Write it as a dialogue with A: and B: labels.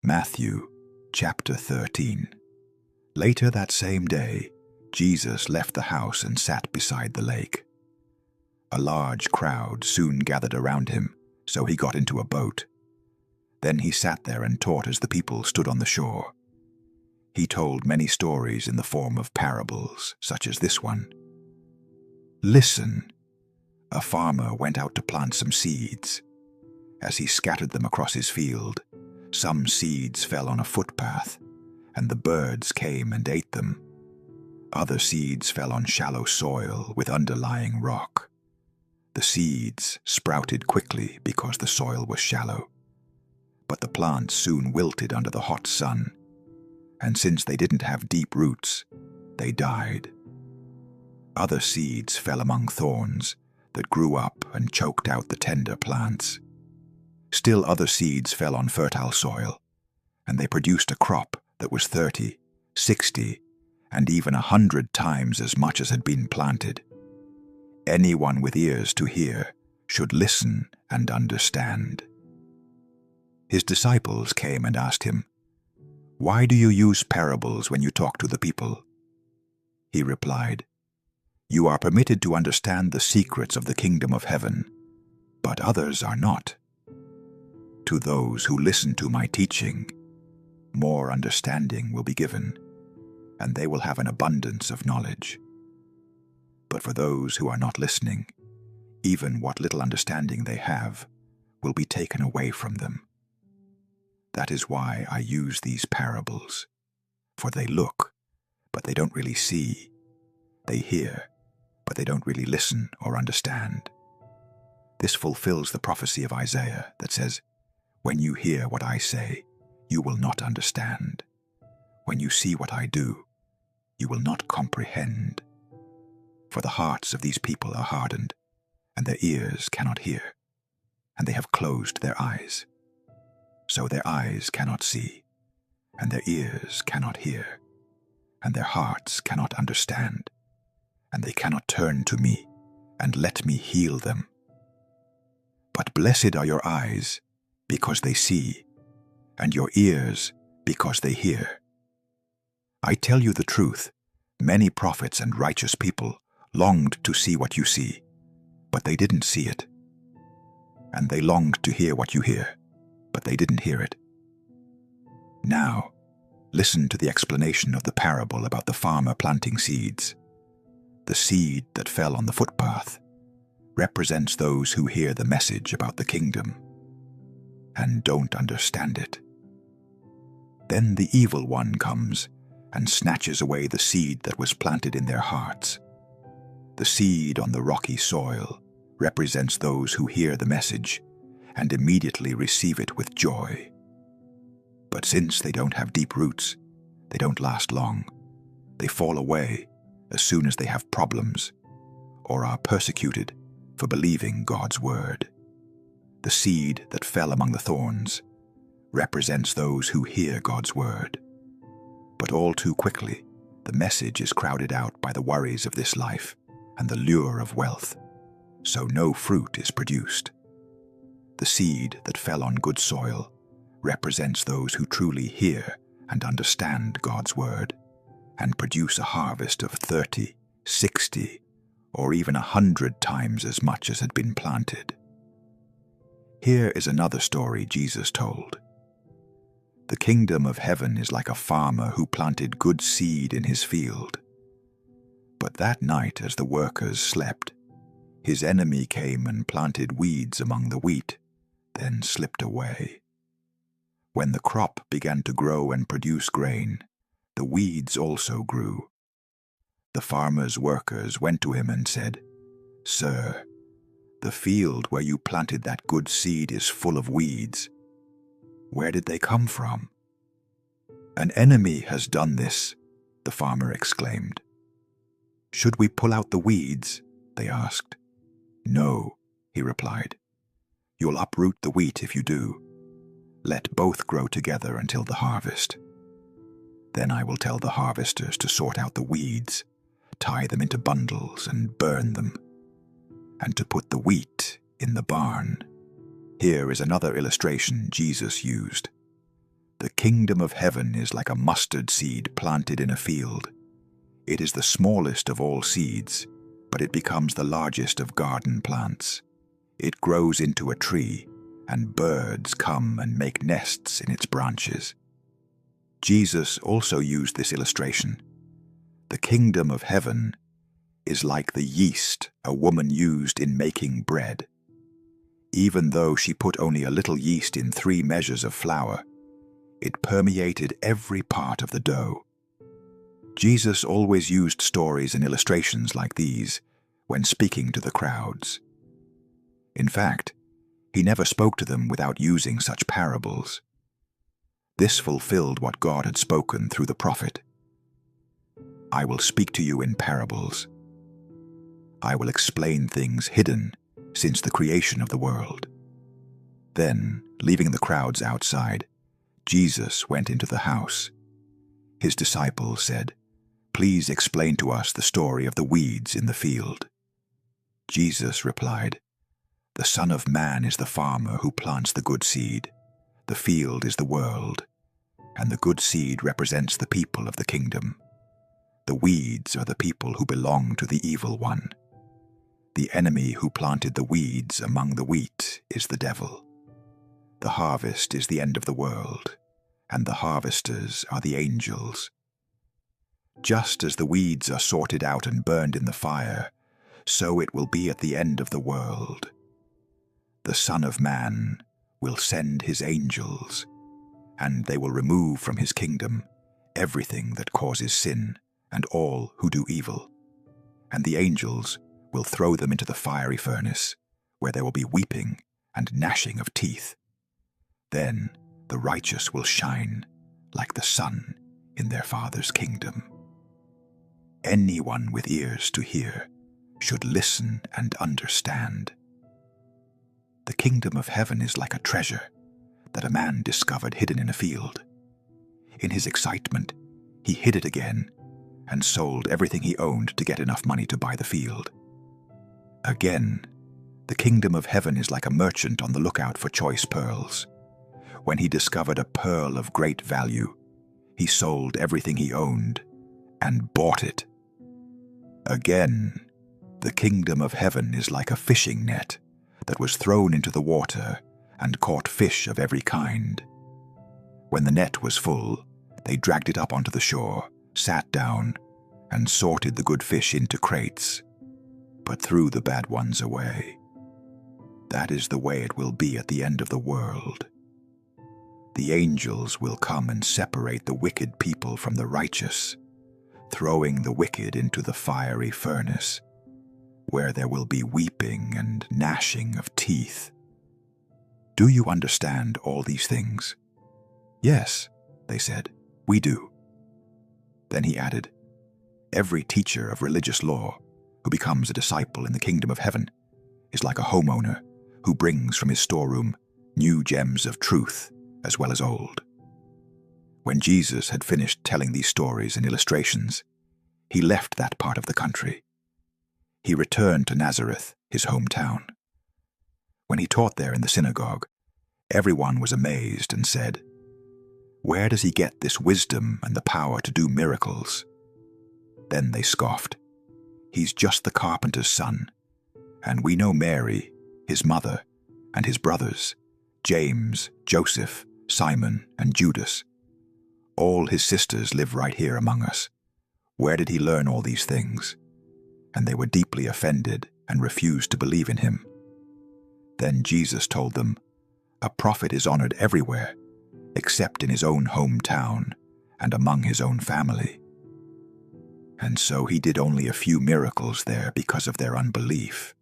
A: Matthew chapter 13. Later that same day, Jesus left the house and sat beside the lake. A large crowd soon gathered around him, so he got into a boat. Then he sat there and taught as the people stood on the shore. He told many stories in the form of parables, such as this one. Listen. A farmer went out to plant some seeds. As he scattered them across his field, some seeds fell on a footpath, and the birds came and ate them. Other seeds fell on shallow soil with underlying rock. The seeds sprouted quickly because the soil was shallow. But the plants soon wilted under the hot sun, and since they didn't have deep roots, they died. Other seeds fell among thorns that grew up and choked out the tender plants. Still other seeds fell on fertile soil, and they produced a crop that was 30, 60, and even 100 times as much as had been planted. Anyone with ears to hear should listen and understand. His disciples came and asked him, "Why do you use parables when you talk to the people?" He replied, "You are permitted to understand the secrets of the kingdom of heaven, but others are not. To those who listen to my teaching, more understanding will be given, and they will have an abundance of knowledge. But for those who are not listening, even what little understanding they have will be taken away from them. That is why I use these parables, for they look, but they don't really see. They hear, but they don't really listen or understand." This fulfills the prophecy of Isaiah that says, "When you hear what I say, you will not understand. When you see what I do, you will not comprehend. For the hearts of these people are hardened, and their ears cannot hear, and they have closed their eyes. So their eyes cannot see, and their ears cannot hear, and their hearts cannot understand, and they cannot turn to me and let me heal them. But blessed are your eyes, because they see, and your ears, because they hear. I tell you the truth, many prophets and righteous people longed to see what you see, but they didn't see it. And they longed to hear what you hear, but they didn't hear it. Now, listen to the explanation of the parable about the farmer planting seeds. The seed that fell on the footpath represents those who hear the message about the kingdom and don't understand it. Then the evil one comes and snatches away the seed that was planted in their hearts. The seed on the rocky soil represents those who hear the message and immediately receive it with joy. But since they don't have deep roots, they don't last long. They fall away as soon as they have problems or are persecuted for believing God's word. The seed that fell among the thorns represents those who hear God's word. But all too quickly, the message is crowded out by the worries of this life and the lure of wealth, so no fruit is produced. The seed that fell on good soil represents those who truly hear and understand God's word and produce a harvest of 30, 60, or even 100 times as much as had been planted. Here is another story Jesus told. The kingdom of heaven is like a farmer who planted good seed in his field. But that night, as the workers slept, his enemy came and planted weeds among the wheat, then slipped away. When the crop began to grow and produce grain, the weeds also grew. The farmer's workers went to him and said, "Sir, the field where you planted that good seed is full of weeds. Where did they come from?" "An enemy has done this," the farmer exclaimed. "Should we pull out the weeds?" they asked. "No," he replied. "You'll uproot the wheat if you do. Let both grow together until the harvest. Then I will tell the harvesters to sort out the weeds, tie them into bundles and burn them, and to put the wheat in the barn." Here is another illustration Jesus used. The kingdom of heaven is like a mustard seed planted in a field. It is the smallest of all seeds, but it becomes the largest of garden plants. It grows into a tree, and birds come and make nests in its branches. Jesus also used this illustration. The kingdom of heaven is like the yeast a woman used in making bread. Even though she put only a little yeast in 3 measures of flour, it permeated every part of the dough. Jesus always used stories and illustrations like these when speaking to the crowds. In fact, he never spoke to them without using such parables. This fulfilled what God had spoken through the prophet. I will speak to you in parables. I will explain things hidden since the creation of the world. Then, leaving the crowds outside, Jesus went into the house. His disciples said, "Please explain to us the story of the weeds in the field." Jesus replied, "The Son of Man is the farmer who plants the good seed. The field is the world, and the good seed represents the people of the kingdom. The weeds are the people who belong to the evil one. The enemy who planted the weeds among the wheat is the devil. The harvest is the end of the world, and the harvesters are the angels. Just as the weeds are sorted out and burned in the fire, so it will be at the end of the world. The Son of Man will send his angels, and they will remove from his kingdom everything that causes sin and all who do evil. And the angels will throw them into the fiery furnace, where there will be weeping and gnashing of teeth. Then the righteous will shine like the sun in their Father's kingdom. Anyone with ears to hear should listen and understand. The kingdom of heaven is like a treasure that a man discovered hidden in a field. In his excitement, he hid it again and sold everything he owned to get enough money to buy the field. Again, the kingdom of heaven is like a merchant on the lookout for choice pearls. When he discovered a pearl of great value, he sold everything he owned and bought it. Again, the kingdom of heaven is like a fishing net that was thrown into the water and caught fish of every kind. When the net was full, they dragged it up onto the shore, sat down, and sorted the good fish into crates, but threw the bad ones away. That is the way it will be at the end of the world. The angels will come and separate the wicked people from the righteous, throwing the wicked into the fiery furnace, where there will be weeping and gnashing of teeth. Do you understand all these things? Yes, they said, we do. Then he added, every teacher of religious law who becomes a disciple in the kingdom of heaven is like a homeowner who brings from his storeroom new gems of truth as well as old. When Jesus had finished telling these stories and illustrations, he left that part of the country. He returned to Nazareth, his hometown. When he taught there in the synagogue, everyone was amazed and said, "Where does he get this wisdom and the power to do miracles?" Then they scoffed. "He's just the carpenter's son, and we know Mary, his mother, and his brothers, James, Joseph, Simon, and Judas. All his sisters live right here among us. Where did he learn all these things?" And they were deeply offended and refused to believe in him. Then Jesus told them, "A prophet is honored everywhere, except in his own hometown and among his own family." And so he did only a few miracles there because of their unbelief.